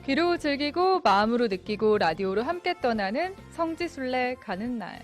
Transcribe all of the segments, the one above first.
귀로 즐기고 마음으로 느끼고 라디오로 함께 떠나는 성지순례 가는 날.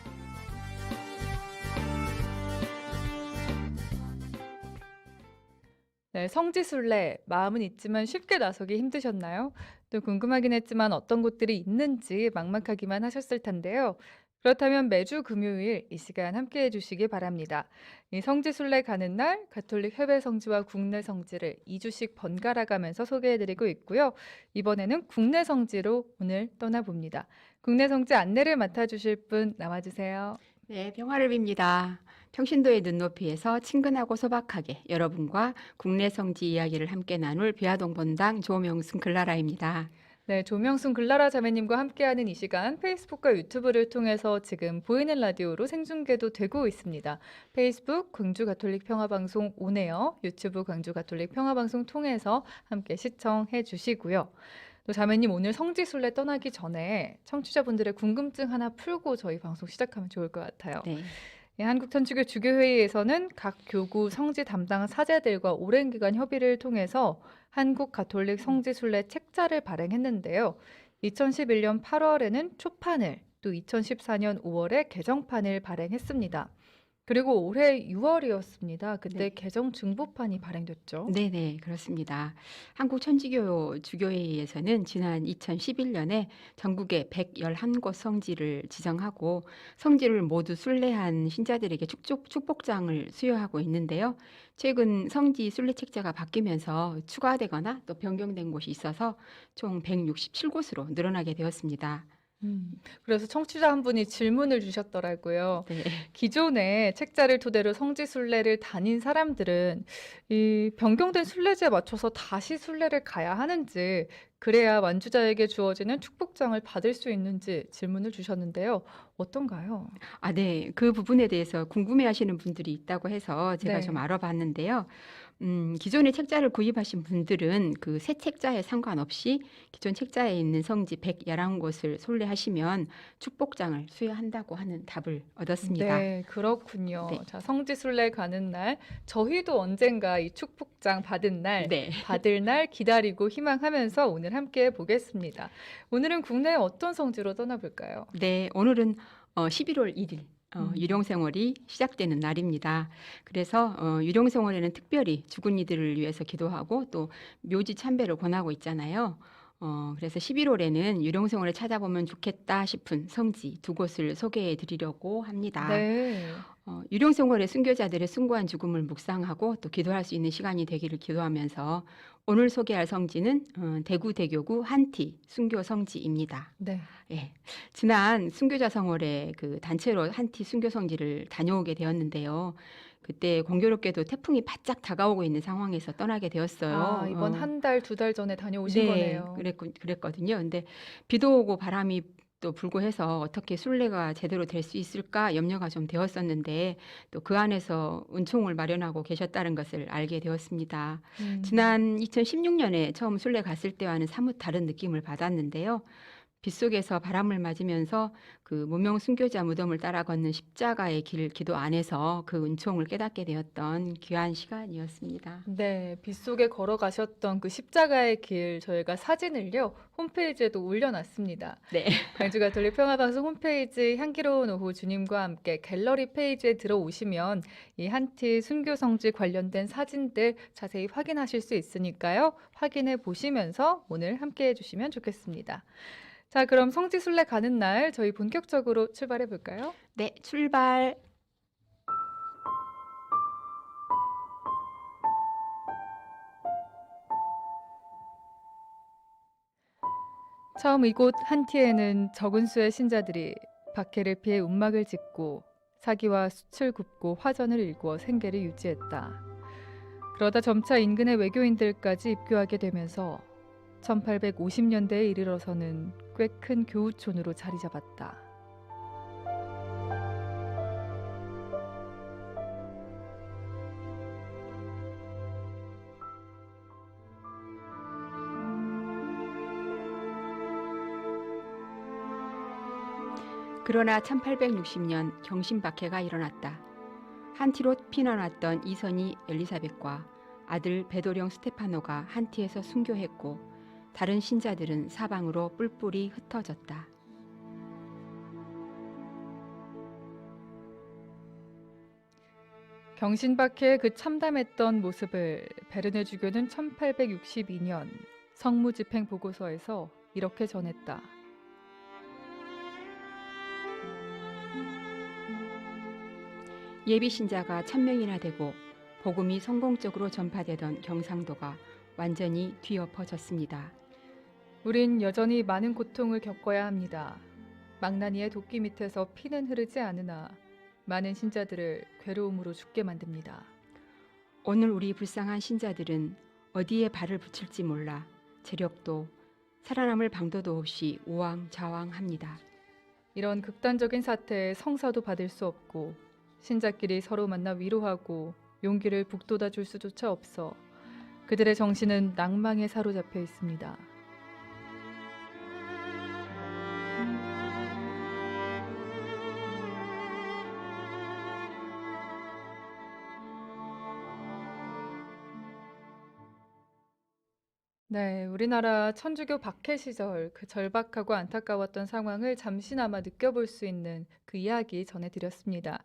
네, 성지순례, 마음은 있지만 쉽게 나서기 힘드셨나요? 또 궁금하긴 했지만 어떤 곳들이 있는지 막막하기만 하셨을 텐데요. 그렇다면 매주 금요일 이 시간 함께 해주시기 바랍니다. 이 성지순례 가는 날 가톨릭 해외 성지와 국내 성지를 2주씩 번갈아 가면서 소개해드리고 있고요. 이번에는 국내 성지로 오늘 떠나봅니다. 국내 성지 안내를 맡아주실 분 나와주세요. 네, 평화를 빕니다. 평신도의 눈높이에서 친근하고 소박하게 여러분과 국내 성지 이야기를 함께 나눌 비아동 본당 조명순 글라라입니다. 네, 조명순 글라라 자매님과 함께하는 이 시간 페이스북과 유튜브를 통해서 지금 보이는 라디오로 생중계도 되고 있습니다. 페이스북 광주 가톨릭 평화방송 오네요, 유튜브 광주 가톨릭 평화방송 통해서 함께 시청해 주시고요. 또 자매님 오늘 성지순례 떠나기 전에 청취자분들의 궁금증 하나 풀고 저희 방송 시작하면 좋을 것 같아요. 네. 한국천주교 주교회의에서는 각 교구 성지 담당 사제들과 오랜 기간 협의를 통해서 한국 가톨릭 성지순례 책자를 발행했는데요. 2011년 8월에는 초판을, 또 2014년 5월에 개정판을 발행했습니다. 그리고 올해 6월이었습니다. 그때 네. 개정 중보판이 발행됐죠. 네네, 그렇습니다. 한국 천주교 주교회의에서는 지난 2011년에 전국의 111곳 성지를 지정하고 성지를 모두 순례한 신자들에게 축복장을 수여하고 있는데요. 최근 성지 순례 책자가 바뀌면서 추가되거나 또 변경된 곳이 있어서 총 167곳으로 늘어나게 되었습니다. 그래서 청취자 한 분이 질문을 주셨더라고요. 네. 기존에 책자를 토대로 성지순례를 다닌 사람들은 이 변경된 순례제에 맞춰서 다시 순례를 가야 하는지, 그래야 완주자에게 주어지는 축복장을 받을 수 있는지 질문을 주셨는데요. 어떤가요? 아, 네. 그 부분에 대해서 궁금해하시는 분들이 있다고 해서 제가 좀 네. 알아봤는데요. 기존의 책자를 구입하신 분들은 그 새 책자에 상관없이 기존 책자에 있는 성지 111곳을 순례하시면 축복장을 수여한다고 하는 답을 얻었습니다. 네, 그렇군요. 네. 자, 성지순례 가는 날, 저희도 언젠가 이 축복장 받은 날, 네. 받을 날 기다리고 희망하면서 오늘 함께 보겠습니다. 오늘은 국내에 어떤 성지로 떠나볼까요? 네. 오늘은 11월 1일 음. 유령생월이 시작되는 날입니다. 그래서 유령생월에는 특별히 죽은 이들을 위해서 기도하고 또 묘지 참배를 권하고 있잖아요. 그래서 11월에는 유령생월을 찾아보면 좋겠다 싶은 성지 두 곳을 소개해 드리려고 합니다. 네. 유령생활의 순교자들의 숭고한 죽음을 묵상하고 또 기도할 수 있는 시간이 되기를 기도하면서 오늘 소개할 성지는 대구 대교구 한티 순교 성지입니다. 네. 예, 지난 순교자 성월에 그 단체로 한티 순교 성지를 다녀오게 되었는데요. 그때 공교롭게도 태풍이 바짝 다가오고 있는 상황에서 떠나게 되었어요. 아, 이번 한 달, 두 달 전에 다녀오신 네, 거네요. 그랬거든요. 근데 비도 오고 바람이 또 불고 해서 어떻게 순례가 제대로 될 수 있을까 염려가 좀 되었었는데 또 그 안에서 은총을 마련하고 계셨다는 것을 알게 되었습니다. 지난 2016년에 처음 순례 갔을 때와는 사뭇 다른 느낌을 받았는데요. 빗속에서 바람을 맞으면서 그 무명 순교자 무덤을 따라 걷는 십자가의 길 기도 안에서 그 은총을 깨닫게 되었던 귀한 시간이었습니다. 네, 빗속에 걸어가셨던 그 십자가의 길 저희가 사진을요, 홈페이지에도 올려놨습니다. 네. 광주 가톨릭 평화방송 홈페이지 향기로운 오후 주님과 함께 갤러리 페이지에 들어오시면 이 한티 순교 성지 관련된 사진들 자세히 확인하실 수 있으니까요. 확인해 보시면서 오늘 함께 해주시면 좋겠습니다. 자, 그럼 성지순례 가는 날 저희 본격적으로 출발해 볼까요? 네, 출발. 처음 이곳 한티에는 적은 수의 신자들이 박해를 피해 움막을 짓고 사기와 숯을 굽고 화전을 일구어 생계를 유지했다. 그러다 점차 인근의 외교인들까지 입교하게 되면서 1850년대에 이르러서는 꽤 큰 교우촌으로 자리 잡았다. 그러나 1860년 경신박해가 일어났다. 한티로 피난왔던 이선희 엘리사벳과 아들 베도령 스테파노가 한티에서 순교했고 다른 신자들은 사방으로 뿔뿔이 흩어졌다. 경신박해의 그 참담했던 모습을 베르네 주교는 1862년 성무집행 보고서에서 이렇게 전했다. 예비 신자가 1000명이나 되고 복음이 성공적으로 전파되던 경상도가 완전히 뒤엎어졌습니다. 우린 여전히 많은 고통을 겪어야 합니다. 망나니의 도끼 밑에서 피는 흐르지 않으나 많은 신자들을 괴로움으로 죽게 만듭니다. 오늘 우리 불쌍한 신자들은 어디에 발을 붙일지 몰라 재력도 살아남을 방도도 없이 우왕좌왕합니다. 이런 극단적인 사태에 성사도 받을 수 없고 신자끼리 서로 만나 위로하고 용기를 북돋아 줄 수조차 없어 그들의 정신은 낭망에 사로잡혀 있습니다. 네, 우리나라 천주교 박해 시절 그 절박하고 안타까웠던 상황을 잠시나마 느껴볼 수 있는 그 이야기 전해드렸습니다.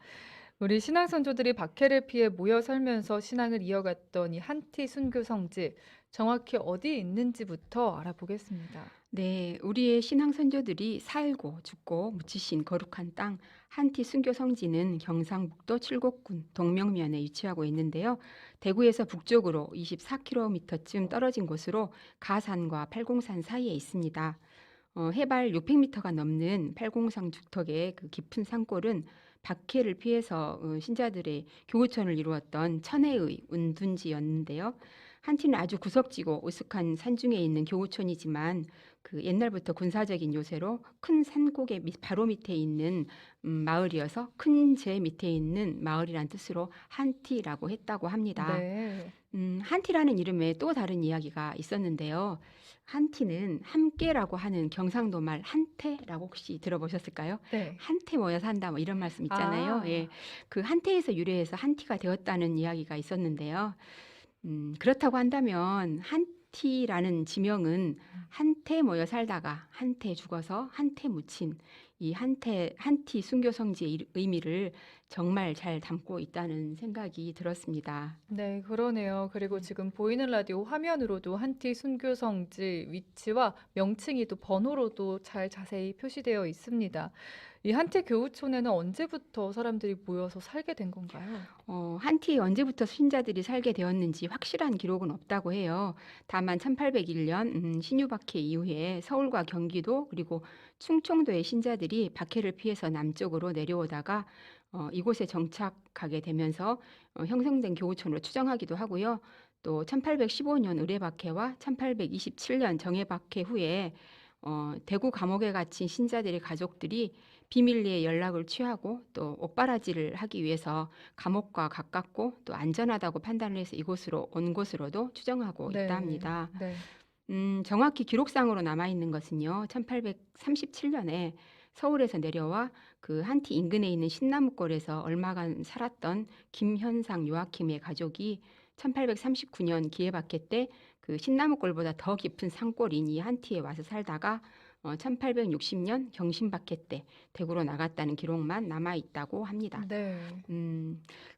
우리 신앙 선조들이 박해를 피해 모여 살면서 신앙을 이어갔던 이 한티 순교 성지, 정확히 어디 있는지부터 알아보겠습니다. 네, 우리의 신앙 선조들이 살고 죽고 묻히신 거룩한 땅 한티 순교 성지는 경상북도 칠곡군 동명면에 위치하고 있는데요. 대구에서 북쪽으로 24km쯤 떨어진 곳으로 가산과 팔공산 사이에 있습니다. 해발 600m가 넘는 팔공산 죽턱의 그 깊은 산골은 박해를 피해서 신자들의 교구촌을 이루었던 천혜의 운둔지였는데요. 한티는 아주 구석지고 으슥한 산중에 있는 교구촌이지만 그 옛날부터 군사적인 요새로 큰 산골의 바로 밑에 있는 마을이어서 큰 제 밑에 있는 마을이란 뜻으로 한티라고 했다고 합니다. 네, 한티라는 이름에 또 다른 이야기가 있었는데요. 한티는 함께라고 하는 경상도 말 한태라고 혹시 들어보셨을까요? 네. 한태 모여 산다 뭐 이런 말씀 있잖아요. 예, 아, 그 한태에서 유래해서 한티가 되었다는 이야기가 있었는데요. 그렇다고 한다면 한티라는 지명은 한태 모여 살다가 한태 죽어서 한태 묻힌 이 한티 순교 성지의 의미를 정말 잘 담고 있다는 생각이 들었습니다. 네, 그러네요. 그리고 지금 보이는 라디오 화면으로도 한티 순교 성지 위치와 명칭이 또 번호로도 잘 자세히 표시되어 있습니다. 이 한티 교우촌에는 언제부터 사람들이 모여서 살게 된 건가요? 한티에 언제부터 신자들이 살게 되었는지 확실한 기록은 없다고 해요. 다만 1801년 신유박해 이후에 서울과 경기도 그리고 충청도의 신자들이 박해를 피해서 남쪽으로 내려오다가 이곳에 정착하게 되면서 형성된 교우촌으로 추정하기도 하고요. 또 1815년 의뢰박해와 1827년 정예박해 후에 대구 감옥에 갇힌 신자들의 가족들이 비밀리에 연락을 취하고 또 옥바라지를 하기 위해서 감옥과 가깝고 또 안전하다고 판단을 해서 이곳으로 온 것으로도 추정하고 있다 네, 합니다. 네, 정확히 기록상으로 남아있는 것은요. 1837년에 서울에서 내려와 그 한티 인근에 있는 신나무골에서 얼마간 살았던 김현상 요아킴의 가족이 1839년 기해박해 때 그 신나무골보다 더 깊은 산골인 이 한티에 와서 살다가 1860년 경신박해 때 대구로 나갔다는 기록만 남아 있다고 합니다. 네,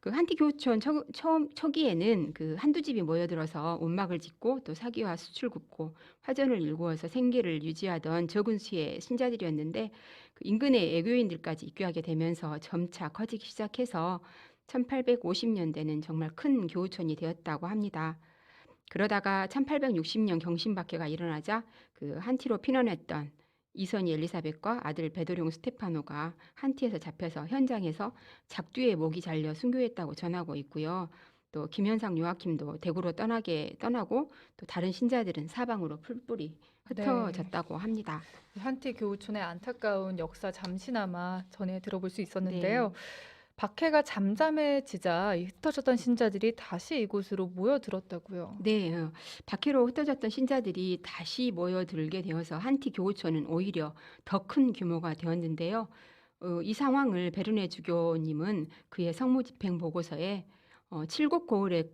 그 한티 교촌 처음 초기에는 그 한두 집이 모여들어서 움막을 짓고 또 사기와 수출 굽고 화전을 일구어서 생계를 유지하던 적은 수의 신자들이었는데 그 인근의 애교인들까지 입교하게 되면서 점차 커지기 시작해서 1850년대는 정말 큰 교우촌이 되었다고 합니다. 그러다가 1860년 경신박해가 일어나자 그 한티로 피난했던 이선희 엘리사벳과 아들 베드룡 스테파노가 한티에서 잡혀서 현장에서 작두에 목이 잘려 순교했다고 전하고 있고요. 또 김현상 요아킴도 대구로 떠나고 또 다른 신자들은 사방으로 풀뿌리 네. 흩어졌다고 합니다. 이 한티 교우촌의 안타까운 역사 잠시나마 전해 들어볼 수 있었는데요. 네. 박해가 잠잠해지자 이 흩어졌던 신자들이 다시 이곳으로 모여들었다고요. 네, 박해로 흩어졌던 신자들이 다시 모여들게 되어서 한티 교우촌은 오히려 더 큰 규모가 되었는데요. 이 상황을 베르네 주교님은 그의 성무집행 보고서에 칠곡 고을에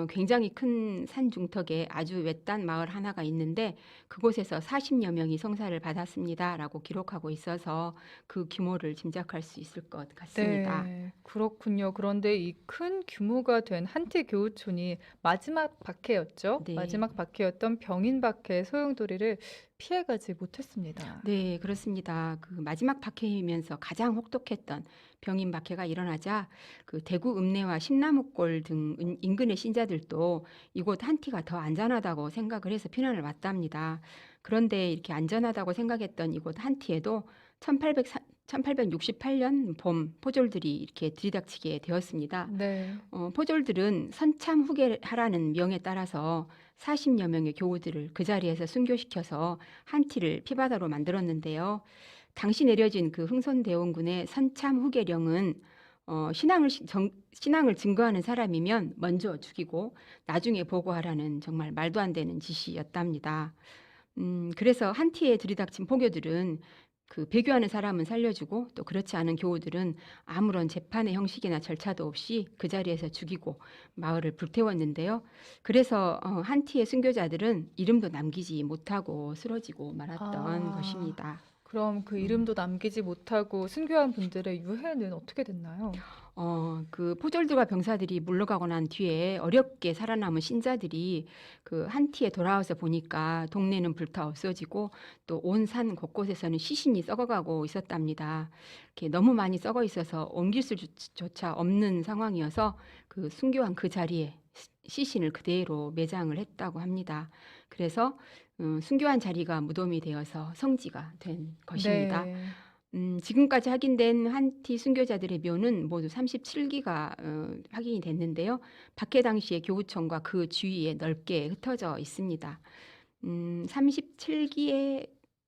굉장히 큰 산 중턱에 아주 외딴 마을 하나가 있는데 그곳에서 40여 명이 성사를 받았습니다라고 기록하고 있어서 그 규모를 짐작할 수 있을 것 같습니다. 네. 그렇군요. 그런데 이 큰 규모가 된 한티 교우촌이 마지막 박해였죠. 네. 마지막 박해였던 병인 박해의 소용돌이를 피해 가지 못했습니다. 네, 그렇습니다. 그 마지막 박해이면서 가장 혹독했던 병인 박해가 일어나자 그 대구 읍내와 심나무골 등 인근의 신자들도 이곳 한티가 더 안전하다고 생각을 해서 피난을 왔답니다. 그런데 이렇게 안전하다고 생각했던 이곳 한티에도 1868년 봄 포졸들이 이렇게 들이닥치게 되었습니다. 네. 포졸들은 선참 후계하라는 명에 따라서 40여 명의 교우들을 그 자리에서 순교시켜서 한티를 피바다로 만들었는데요. 당시 내려진 그 흥선대원군의 선참 후계령은 신앙을 증거하는 사람이면 먼저 죽이고 나중에 보고하라는 정말 말도 안 되는 지시였답니다. 그래서 한티에 들이닥친 포교들은 그 배교하는 사람은 살려주고 또 그렇지 않은 교우들은 아무런 재판의 형식이나 절차도 없이 그 자리에서 죽이고 마을을 불태웠는데요. 그래서 한티의 순교자들은 이름도 남기지 못하고 쓰러지고 말았던 아. 것입니다. 그럼 그 음. 이름도 남기지 못하고 순교한 분들의 유해는 어떻게 됐나요? 그 포졸들과 병사들이 물러가고 난 뒤에 어렵게 살아남은 신자들이 그 한티에 돌아와서 보니까 동네는 불타 없어지고 또 온 산 곳곳에서는 시신이 썩어가고 있었답니다. 이렇게 너무 많이 썩어 있어서 옮길 수조차 없는 상황이어서 그 순교한 그 자리에 시신을 그대로 매장을 했다고 합니다. 그래서 순교한 자리가 무덤이 되어서 성지가 된 것입니다. 네. 지금까지 확인된 한티 순교자들의 묘는 모두 37기가 확인이 됐는데요. 박해 당시의 교구청과 그 주위에 넓게 흩어져 있습니다.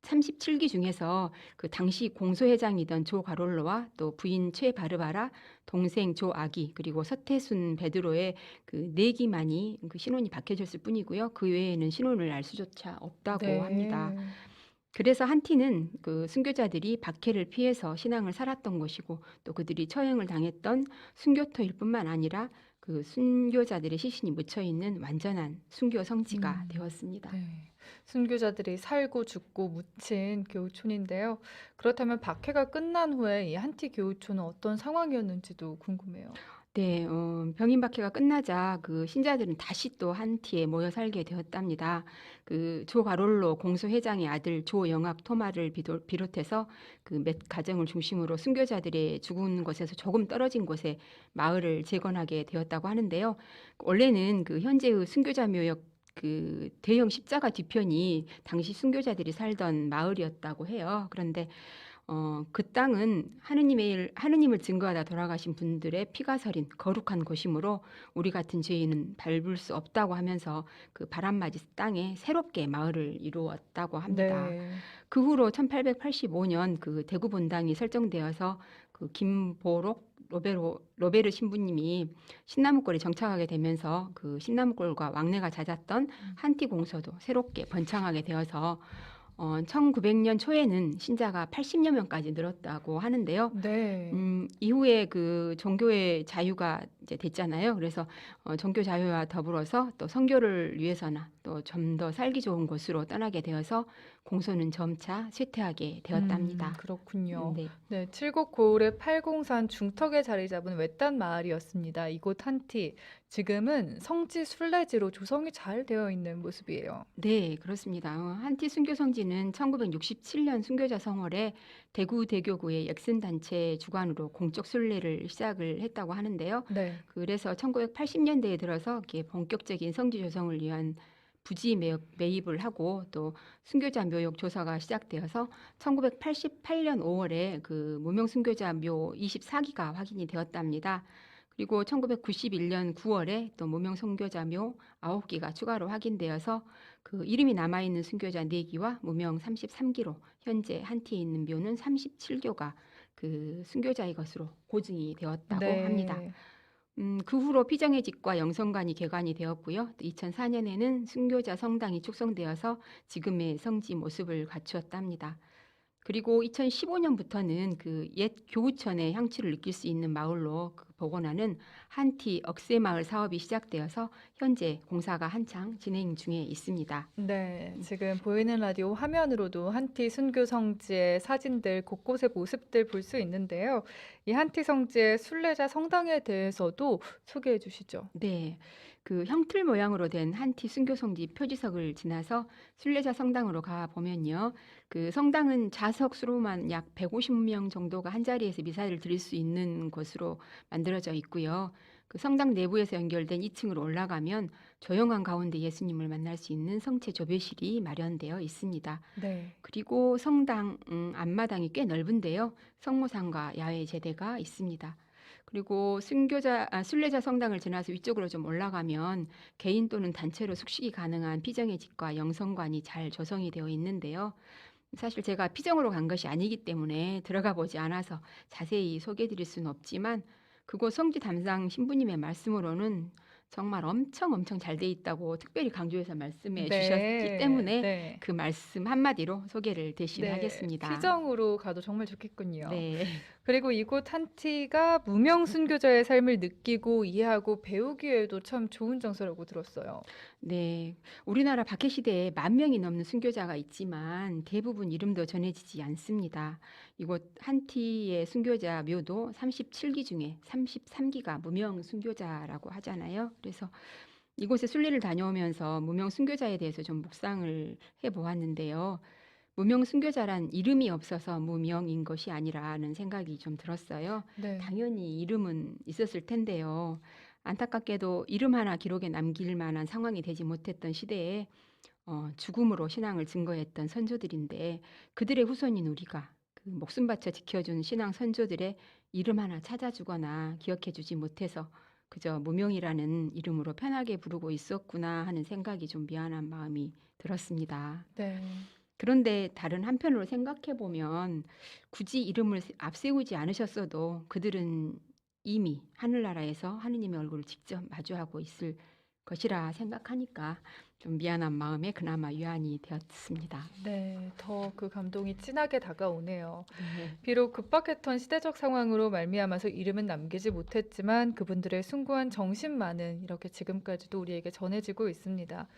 37기 중에서 그 당시 공소회장이던 조 가롤로와 또 부인 최 바르바라, 동생 조 아기 그리고 서태순 베드로의 그 4기만이 그 신원이 박혀졌을 뿐이고요. 그 외에는 신원을 알 수조차 없다고 합니다. 네. 그래서 한티는 그 순교자들이 박해를 피해서 신앙을 살았던 것이고 또 그들이 처형을 당했던 순교터일 뿐만 아니라 그 순교자들의 시신이 묻혀 있는 완전한 순교 성지가 음. 되었습니다. 네. 순교자들이 살고 죽고 묻힌 교우촌인데요. 그렇다면 박해가 끝난 후에 이 한티 교우촌은 어떤 상황이었는지도 궁금해요. 네, 병인 박해가 끝나자 그 신자들은 다시 또 한티에 모여 살게 되었답니다. 그 조 가롤로 공소회장의 아들 조 영학 토마를 비롯해서 그 몇 가정을 중심으로 순교자들의 죽은 곳에서 조금 떨어진 곳에 마을을 재건하게 되었다고 하는데요. 원래는 그 현재의 순교자 묘역 그 대형 십자가 뒤편이 당시 순교자들이 살던 마을이었다고 해요. 그런데 그 땅은 하느님을 증거하다 돌아가신 분들의 피가 서린 거룩한 곳이므로 우리 같은 죄인은 밟을 수 없다고 하면서 그 바람맞이 땅에 새롭게 마을을 이루었다고 합니다. 네. 그 후로 1885년 그 대구 본당이 설정되어서 그 김보록 로베르 신부님이 신나무골에 정착하게 되면서 그 신나무골과 왕래가 잦았던 한티 공소도 새롭게 번창하게 되어서 1900년 초에는 신자가 80여 명까지 늘었다고 하는데요. 네. 이후에 그 종교의 자유가 이제 됐잖아요. 그래서 종교 자유와 더불어서 또 선교를 위해서나 또 좀 더 살기 좋은 곳으로 떠나게 되어서 공소는 점차 쇠퇴하게 되었답니다. 그렇군요. 네. 네, 칠곡 고을의 팔공산 중턱에 자리 잡은 외딴 마을이었습니다. 이곳 한티, 지금은 성지 순례지로 조성이 잘 되어 있는 모습이에요. 네, 그렇습니다. 한티 순교 성지는 1967년 순교자 성월에 대구 대교구의 엑슨 단체 주관으로 공적 순례를 시작을 했다고 하는데요. 네. 그래서 1980년대에 들어서 이렇게 본격적인 성지 조성을 위한 부지 매입을 하고 또 순교자 묘역 조사가 시작되어서 1988년 5월에 그 무명 순교자 묘 24기가 확인이 되었답니다. 그리고 1991년 9월에 또 무명 순교자 묘 9기가 추가로 확인되어서 그 이름이 남아있는 순교자 4기와 무명 33기로 현재 한티에 있는 묘는 37교가 그 순교자의 것으로 고증이 되었다고 합니다. 네. 그 후로 피정의집과 영성관이 개관이 되었고요. 2004년에는 순교자 성당이 축성되어서 지금의 성지 모습을 갖추었답니다. 그리고 2015년부터는 그 옛 교우천의 향취를 느낄 수 있는 마을로 복원하는 한티 억새마을 사업이 시작되어서 현재 공사가 한창 진행 중에 있습니다. 네, 지금 보이는 라디오 화면으로도 한티 순교 성지의 사진들 곳곳의 모습들 볼 수 있는데요. 이 한티 성지의 순례자 성당에 대해서도 소개해 주시죠. 네. 그 형틀 모양으로 된 한티 순교성지 표지석을 지나서 순례자 성당으로 가 보면요. 그 성당은 좌석 수로만 약 150명 정도가 한 자리에서 미사를 드릴 수 있는 곳으로 만들어져 있고요. 그 성당 내부에서 연결된 2층으로 올라가면 조용한 가운데 예수님을 만날 수 있는 성체 조배실이 마련되어 있습니다. 네. 그리고 성당 앞마당이 꽤 넓은데요. 성모상과 야외 제대가 있습니다. 그리고 순례자 성당을 지나서 위쪽으로 좀 올라가면 개인 또는 단체로 숙식이 가능한 피정의 집과 영성관이 잘 조성이 되어 있는데요. 사실 제가 피정으로 간 것이 아니기 때문에 들어가 보지 않아서 자세히 소개해 드릴 수는 없지만 그곳 성지 담당 신부님의 말씀으로는 정말 엄청 잘 돼 있다고 특별히 강조해서 말씀해 주셨기 네. 때문에 네. 그 말씀 한마디로 소개를 네. 대신하겠습니다. 피정으로 가도 정말 좋겠군요. 네. 그리고 이곳 한티가 무명 순교자의 삶을 느끼고 이해하고 배우기에도 참 좋은 장소라고 들었어요. 네. 우리나라 박해 시대에 10,000명이 넘는 순교자가 있지만 대부분 이름도 전해지지 않습니다. 이곳 한티의 순교자 묘도 37기 중에 33기가 무명 순교자라고 하잖아요. 그래서 이곳에 순례를 다녀오면서 무명 순교자에 대해서 좀 묵상을 해 보았는데요. 무명 순교자란 이름이 없어서 무명인 것이 아니라는 생각이 좀 들었어요. 네. 당연히 이름은 있었을 텐데요. 안타깝게도 이름 하나 기록에 남길 만한 상황이 되지 못했던 시대에 죽음으로 신앙을 증거했던 선조들인데 그들의 후손인 우리가 그 목숨 바쳐 지켜준 신앙 선조들의 이름 하나 찾아주거나 기억해주지 못해서 그저 무명이라는 이름으로 편하게 부르고 있었구나 하는 생각이 좀 미안한 마음이 들었습니다. 네. 그런데 다른 한편으로 생각해 보면 굳이 이름을 앞세우지 않으셨어도 그들은 이미 하늘나라에서 하느님의 얼굴을 직접 마주하고 있을 것이라 생각하니까 좀 미안한 마음에 그나마 위안이 되었습니다. 네. 더 그 감동이 진하게 다가오네요. 네. 비록 급박했던 시대적 상황으로 말미암아서 이름은 남기지 못했지만 그분들의 숭고한 정신만은 이렇게 지금까지도 우리에게 전해지고 있습니다.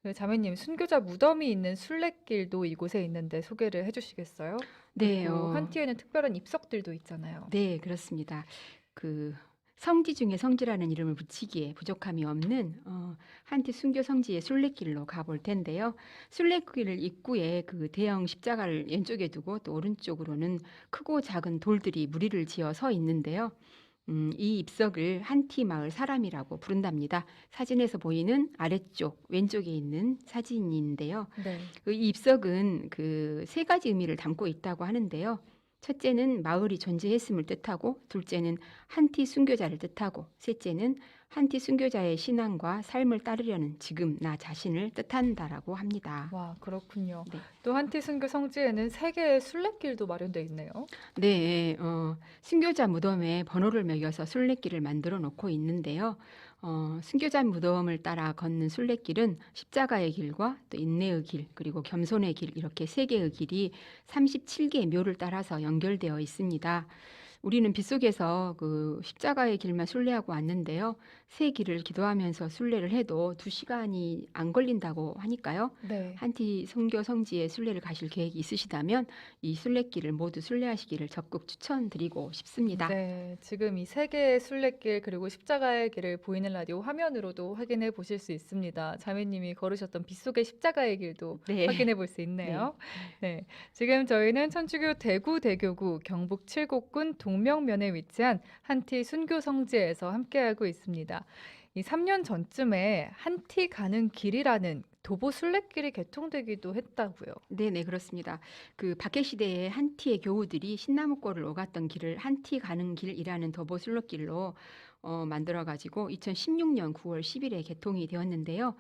그 자매님, 순교자 무덤이 있는 순례길도 이곳에 있는데 소개를 해주시겠어요? 네, 그리고 한티에는 특별한 입석들도 있잖아요. 네, 그렇습니다. 그 성지 중에 성지라는 이름을 붙이기에 부족함이 없는 한티 순교 성지의 순례길로 가볼 텐데요. 순례길 입구에 그 대형 십자가를 왼쪽에 두고 또 오른쪽으로는 크고 작은 돌들이 무리를 지어 서 있는데요. 이 입석을 한티 마을 사람이라고 부른답니다. 사진에서 보이는 아래쪽 왼쪽에 있는 사진인데요. 네. 이 입석은 그 세 가지 의미를 담고 있다고 하는데요. 첫째는 마을이 존재했음을 뜻하고, 둘째는 한티 순교자를 뜻하고, 셋째는 한티 순교자의 신앙과 삶을 따르려는 지금 나 자신을 뜻한다라고 합니다. 와, 그렇군요. 네. 또 한티 순교 성지에는 세 개의 순례길도 마련되어 있네요. 네, 순교자 무덤에 번호를 매겨서 순례길을 만들어 놓고 있는데요. 순교자 무덤을 따라 걷는 순례길은 십자가의 길과 또 인내의 길, 그리고 겸손의 길, 이렇게 세 개의 길이 37개의 묘를 따라서 연결되어 있습니다. 우리는 빗속에서 그 십자가의 길만 순례하고 왔는데요. 세 길을 기도하면서 순례를 해도 2시간이 안 걸린다고 하니까요. 네. 한티 선교 성지에 순례를 가실 계획이 있으시다면 이 순례길을 모두 순례하시기를 적극 추천드리고 싶습니다. 네, 지금 이 세 개의 순례길 그리고 십자가의 길을 보이는 라디오 화면으로도 확인해 보실 수 있습니다. 자매님이 걸으셨던 빗속의 십자가의 길도 네. 확인해 볼 수 있네요. 네, 지금 저희는 천주교 대구대교구 경북 칠곡군 동명면에 위치한 한티 순교 성지에서 함께하고 있습니다. 이 3년 전쯤에 한티 가는 길이라는 도보 순례길이 개통되기도 했다고요. 네네, 그렇습니다. 그 박해 시대에 한티의 교우들이 신나무골을 오갔던 길을 한티 가는 길이라는 도보 순례길로 만들어가지고 2016년 9월 10일에 개통이 되었는데요.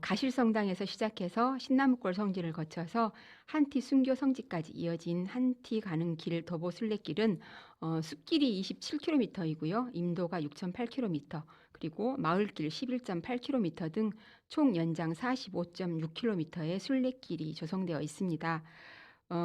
가실성당에서 시작해서 신나무골 성지를 거쳐서 한티 순교 성지까지 이어진 한티 가는 길 도보 순례길은 숲길이 27km이고요. 임도가 6.8km, 그리고 마을길 11.8km 등 총 연장 45.6km의 순례길이 조성되어 있습니다.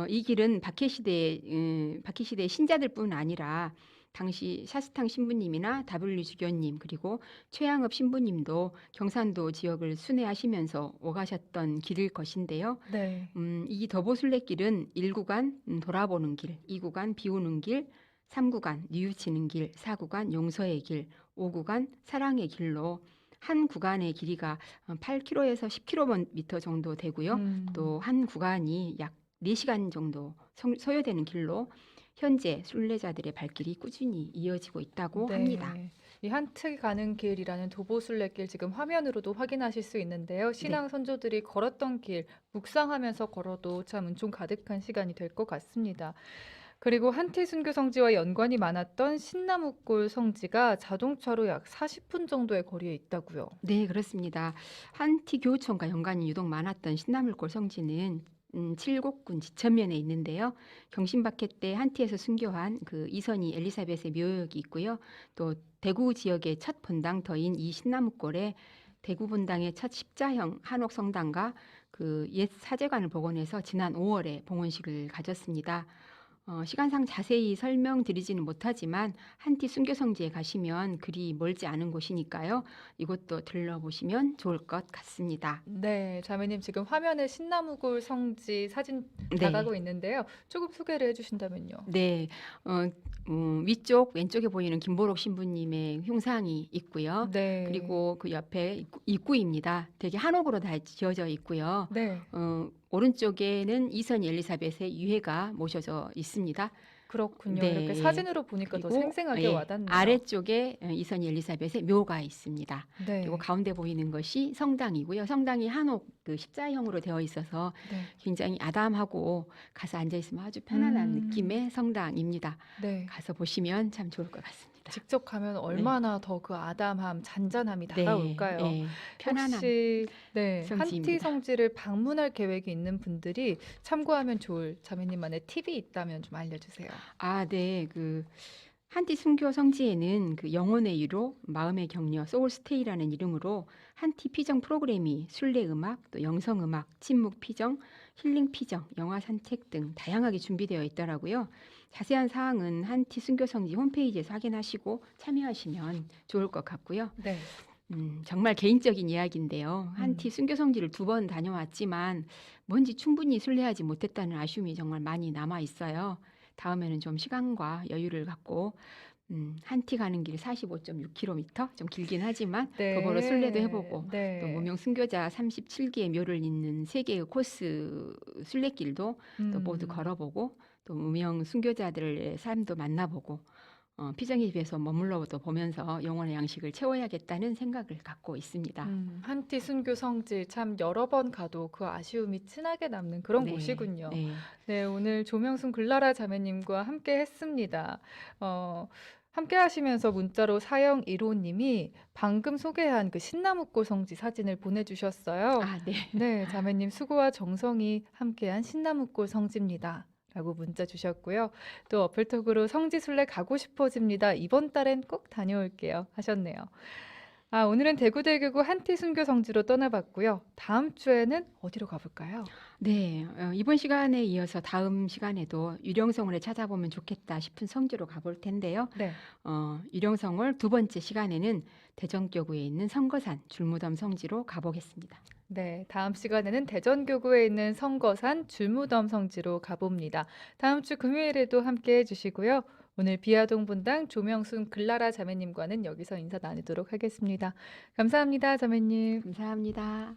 이 길은 박해시대의 신자들뿐 아니라 당시 샤스탕 신부님이나 W 주교님 그리고 최양업 신부님도 경산도 지역을 순회하시면서 오가셨던 길일 것인데요. 네. 이 더보순례길은 1구간 돌아보는 길, 2구간 비우는 길, 3구간 뉘우치는 길, 4구간 용서의 길, 5구간 사랑의 길로 한 구간의 길이가 8km에서 10km 정도 되고요. 또 음. 한 구간이 약 4시간 정도 소요되는 길로 현재 순례자들의 발길이 꾸준히 이어지고 있다고 합니다. 네. 이 한트 가는 길이라는 도보순례길 지금 화면으로도 확인하실 수 있는데요. 네. 신앙 선조들이 걸었던 길 묵상하면서 걸어도 참 은총 가득한 시간이 될 것 같습니다. 그리고 한티 순교 성지와 연관이 많았던 신나무골 성지가 자동차로 약 40분 정도의 거리에 있다고요. 네, 그렇습니다. 한티 교우청과 연관이 유독 많았던 신나물골 성지는 칠곡군 지천면에 있는데요. 경신박해 때 한티에서 순교한 그 이선희 엘리사벳의 묘역이 있고요. 또 대구 지역의 첫 본당터인 이 신나무골에 대구 본당의 첫 십자형 한옥 성당과 그 옛 사제관을 복원해서 지난 5월에 봉헌식을 가졌습니다. 시간상 자세히 설명드리지는 못하지만 한티 순교 성지에 가시면 그리 멀지 않은 곳이니까요. 이곳도 들러보시면 좋을 것 같습니다. 네, 자매님 지금 화면에 신나무골 성지 사진 네. 나가고 있는데요. 조금 소개를 해주신다면요. 네, 위쪽 왼쪽에 보이는 김보록 신부님의 흉상이 있고요. 네. 그리고 그 옆에 입구입니다. 되게 한옥으로 다 지어져 있고요. 네, 오른쪽에는 이선희 엘리사벳의 유해가 모셔져 있습니다. 그렇군요. 네, 이렇게 사진으로 보니까 더 그리고 생생하게 와닿네요. 아래쪽에 이선희 엘리사벳의 묘가 있습니다. 네, 그리고 가운데 보이는 것이 성당이고요. 성당이 한옥 그 십자형으로 되어 있어서 네, 굉장히 아담하고 가서 앉아 있으면 아주 편안한 음. 느낌의 성당입니다. 네. 가서 보시면 참 좋을 것 같습니다. 직접 가면 얼마나 더 그 아담함, 잔잔함이 네, 다가올까요? 네, 편안한 혹시 네, 한티 성지입니다. 성지를 방문할 계획이 있는 분들이 참고하면 좋을 자매님만의 팁이 있다면 좀 알려주세요. 네, 그 한티 순교 성지에는 그 영혼의 위로, 마음의 격려, 소울스테이라는 이름으로 한티 피정 프로그램이 순례 음악, 또 영성 음악, 침묵 피정, 힐링 피정, 영화 산책 등 다양하게 준비되어 있더라고요. 자세한 사항은 한티 순교 성지 홈페이지에서 확인하시고 참여하시면 좋을 것 같고요. 네, 정말 개인적인 이야기인데요. 한티 순교 성지를 2번 다녀왔지만 뭔지 충분히 순례하지 못했다는 아쉬움이 정말 많이 남아 있어요. 다음에는 좀 시간과 여유를 갖고 한티 가는 길 45.6km 좀 길긴 하지만 도보로 순례도 해보고 또 네, 무명 순교자 37개의 묘를 잇는 3개의 코스 순례길도 또 모두 걸어보고 또 무명 순교자들의 삶도 만나보고 피정의 집에서 머물러도 보면서 영혼의 양식을 채워야겠다는 생각을 갖고 있습니다. 한티 순교 성지 참 여러 번 가도 그 아쉬움이 진하게 남는 그런 네, 곳이군요. 네. 네, 오늘 조명순 글라라 자매님과 함께 했습니다. 함께 하시면서 문자로 사영 1호님이 방금 소개한 그 신나무골 성지 사진을 보내주셨어요. 네. 네, 자매님 수고와 정성이 함께한 신나무골 성지입니다. 라고 문자 주셨고요. 또 어플톡으로 성지순례 가고 싶어집니다. 이번 달엔 꼭 다녀올게요. 하셨네요. 오늘은 대구대교구 한티 순교 성지로 떠나봤고요. 다음 주에는 어디로 가볼까요? 네, 이번 시간에 이어서 다음 시간에도 유령성을 찾아보면 좋겠다 싶은 성지로 가볼 텐데요. 네, 유령성을 2번째 시간에는 대전교구에 있는 성거산 줄무덤 성지로 가보겠습니다. 네, 다음 시간에는 대전교구에 있는 성거산 줄무덤 성지로 가봅니다. 다음 주 금요일에도 함께 해주시고요. 오늘 비아동 분당 조명순 글라라 자매님과는 여기서 인사 나누도록 하겠습니다. 감사합니다, 자매님. 감사합니다.